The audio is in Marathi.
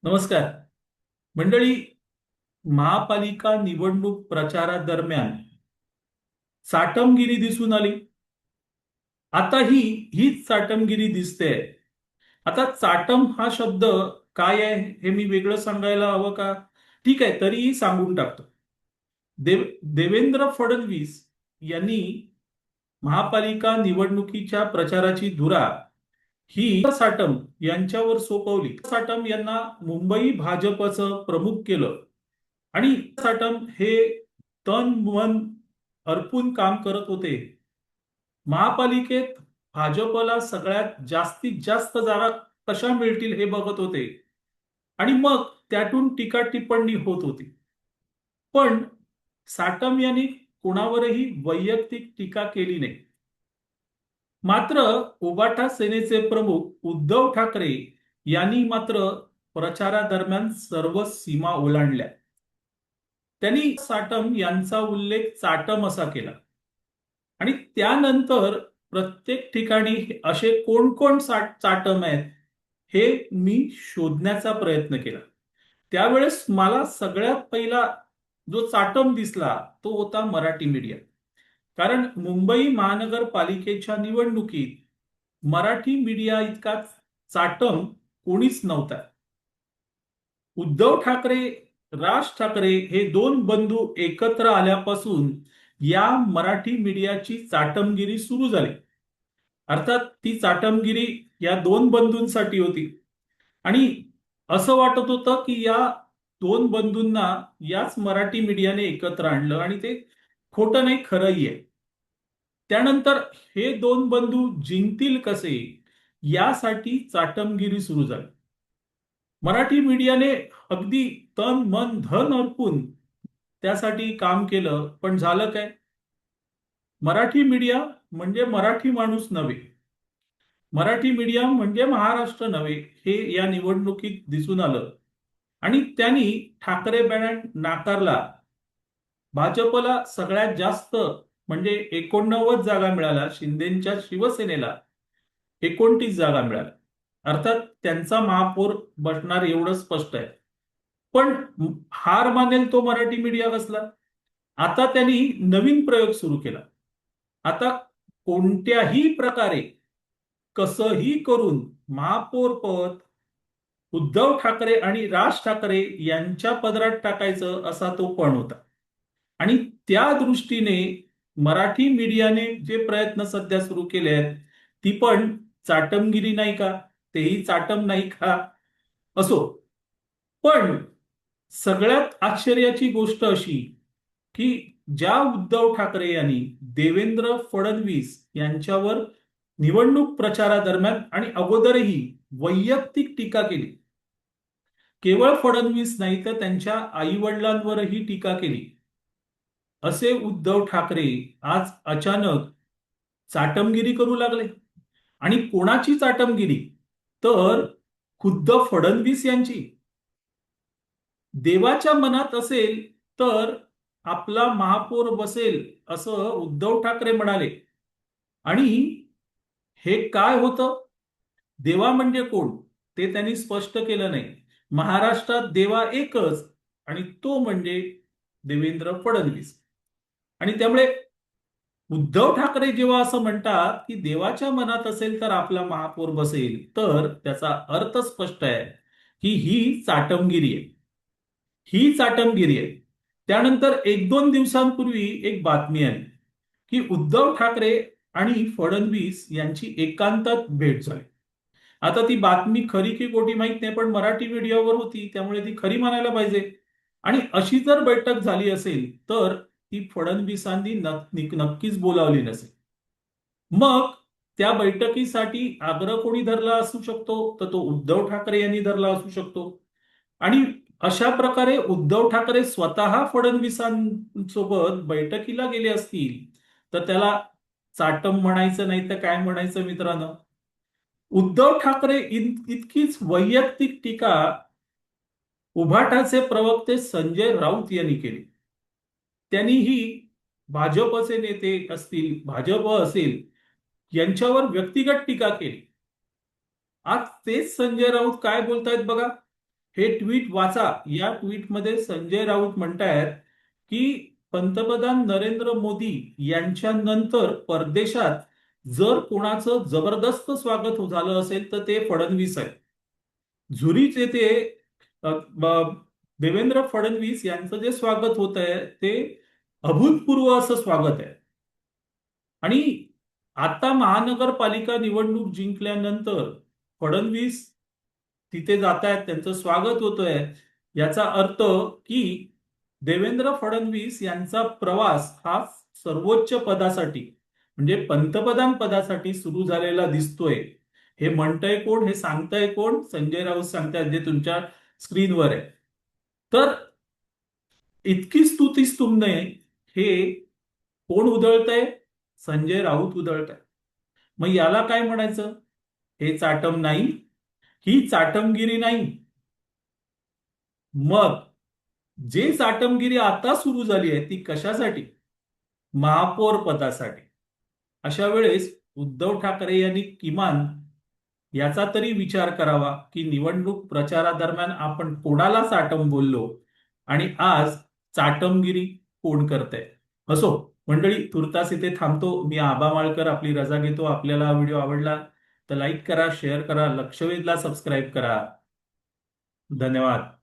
नमस्कार मंडळी. महापालिका निवडणूक प्रचारादरम्यान चाटमगिरी दिसून आली. आता हीच चाटमगिरी दिसते. आता चाटम हा शब्द काय आहे हे मी वेगळं सांगायला हवं का? ठीक आहे, तरीही सांगून टाकतो. देवेंद्र फडणवीस यांनी महापालिका निवडणुकीच्या प्रचाराची धुरा ही साटम यांच्यावर सोपवली. साटम यांना मुंबई भाजपचं प्रमुख केलं आणि साटम हे तन मन अर्पून काम करत होते. महापालिकेत भाजपला सगळ्यात जास्तीत जास्त जागा कशा मिळतील हे बघत होते आणि मग त्यातून टीका टिप्पणी होत होती. पण साटम यांनी कोणावरही वैयक्तिक टीका केली नाही. मात्र उबाटा सेनेचे प्रमुख उद्धव ठाकरे यांनी मात्र प्रचारादरम्यान सर्व सीमा ओलांडल्या. त्यांनी साटम यांचा उल्लेख चाटम असा केला आणि त्यानंतर प्रत्येक ठिकाणी असे कोण कोण चाटम आहेत हे मी शोधण्याचा प्रयत्न केला. त्यावेळेस मला सगळ्यात पहिला जो चाटम दिसला तो होता मराठी मीडिया. कारण मुंबई महानगरपालिकेच्या निवडणुकीत मराठी मीडिया इतका चाटम कोणीच नव्हता. उद्धव ठाकरे, राज ठाकरे हे दोन बंधू एकत्र आल्यापासून या मराठी मीडियाची चाटमगिरी सुरू झाली. अर्थात ती चाटमगिरी या दोन बंधूंसाठी होती आणि असं वाटत होतं की या दोन बंधूंना याच मराठी मीडियाने एकत्र आणलं आणि ते खोटं नाही, खरंही आहे. त्यानंतर हे दोन बंधू जिंकतील कसे यासाठी चाटमगिरी सुरू झाली. मराठी मीडियाने अगदी तन मन धन अर्पून त्यासाठी काम केलं, पण झालं काय? मराठी मीडिया म्हणजे मराठी माणूस नव्हे, मराठी मीडिया म्हणजे महाराष्ट्र नव्हे हे या निवडणुकीत दिसून आलं आणि त्यांनी ठाकरे बँड नाकारला. भाजपला सगळ्यात जास्त म्हणजे 89 जागा मिळाल्या, शिंदेच्या शिवसेनेला 29 जागा मिळाल्या. अर्थात त्यांचा महापौर बसणार एवढं स्पष्ट आहे. पण हार मानेल तो मराठी मीडिया कसला? आता त्यांनी नवीन प्रयोग सुरू केला. आता कोणत्याही प्रकारे कसंही करून महापौर पद उद्धव ठाकरे आणि राज ठाकरे यांच्या पदरात टाकायचं असा तो पण होता. आणि त्या दृष्टीने मराठी मीडियाने जे प्रयत्न सध्या सुरू केले आहेत ती पण चाटमगिरी नाही का? तेही चाटम नाही का? असो, पण सगळ्यात आश्चर्याची गोष्ट अशी की ज्या उद्धव ठाकरे यांनी देवेंद्र फडणवीस यांच्यावर निवडणूक प्रचारादरम्यान आणि अगोदरही वैयक्तिक टीका केली, केवळ फडणवीस नाही तर त्यांच्या आई वडिलांवरही टीका केली, असे उद्धव ठाकरे आज अचानक चाटमगिरी करू लागले. आणि कोणाची चाटमगिरी? तर खुद्द फडणवीस यांची. देवाच्या मनात असेल तर आपला महापौर बसेल असं उद्धव ठाकरे म्हणाले. आणि हे काय होतं? देवा म्हणजे कोण ते त्यांनी स्पष्ट केलं नाही. महाराष्ट्रात देवा एकच आणि तो म्हणजे देवेंद्र फडणवीस. आणि त्यामुळे उद्धव ठाकरे जेव्हा असं म्हणतात की देवाच्या मनात असेल तर आपला महापौर बसेल, तर त्याचा अर्थ स्पष्ट आहे की ही चाटमगिरी आहे. ही चाटमगिरी आहे. त्यानंतर एक दोन दिवसांपूर्वी एक बातमी आली की उद्धव ठाकरे आणि फडणवीस यांची एकांतात भेट झाली. आता ती बातमी खरी की खोटी माहित नाही, पण मराठी मीडियावर होती त्यामुळे ती खरी मानायला पाहिजे. आणि अशी जर बैठक झाली असेल तर ती फडणवीसांनी नक्कीच बोलावली नसेल. मग त्या बैठकीसाठी आग्रह कोणी धरला असू शकतो? तर तो उद्धव ठाकरे यांनी धरला असू शकतो. आणि अशा प्रकारे उद्धव ठाकरे स्वतः फडणवीसांसोबत बैठकीला गेले असतील तर त्याला चाटम म्हणायचं नाही तर काय म्हणायचं मित्रांनो? उद्धव ठाकरे इतकीच वैयक्तिक टीका उभाटाचे प्रवक्ते संजय राऊत यांनी केली. त्यांनीही भाजपचे नेते असतील, भाजप असेल यांच्यावर व्यक्तिगत टीका केली. आज तेच संजय राऊत काय बोलतायत बघा. हे ट्विट वाचा. या ट्विटमध्ये संजय राऊत म्हणतायत की पंतप्रधान नरेंद्र मोदी यांच्या नंतर परदेशात जर कोणाचं जबरदस्त स्वागत झालं असेल तर ते फडणवीस आहे. झुरिच येथे अ, ब- देवेंद्र फडणवीस यांचं जे स्वागत होत आहे ते अभूतपूर्व असं स्वागत आहे. आणि आता महानगरपालिका निवडणूक जिंकल्यानंतर फडणवीस तिथे जात आहेत, त्यांचं स्वागत होतंय. याचा अर्थ की देवेंद्र फडणवीस यांचा प्रवास हा सर्वोच्च पदासाठी म्हणजे पंतप्रधान पदासाठी सुरू झालेला दिसतोय. हे म्हणतंय कोण, हे सांगतंय कोण? संजय राऊत सांगतायत, जे तुमच्या स्क्रीनवर आहे. तर इतकी स्तुतीस्तुमने हे कोण उधळतंय? संजय राऊत उधळताय. मग याला काय म्हणायचं? हे चाटम नाही, ही चाटमगिरी नाही. मग जे चाटमगिरी आता सुरू झाली आहे ती कशासाठी? महापौर पदासाठी. अशा वेळेस उद्धव ठाकरे यांनी किमान याचा तरी विचार करावा की निवडणूक प्रचारादरम्यान आपण कोणाला चाटम बोललो आणि आज चाटमगिरी कोण करतंय. असो मंडळी, तुर्तास इथे थांबतो. मी आबा माळकर आपली रजा घेतो. आपल्याला हा व्हिडिओ आवडला तर लाईक करा, शेअर करा, लक्षवेधला सबस्क्राईब करा. धन्यवाद.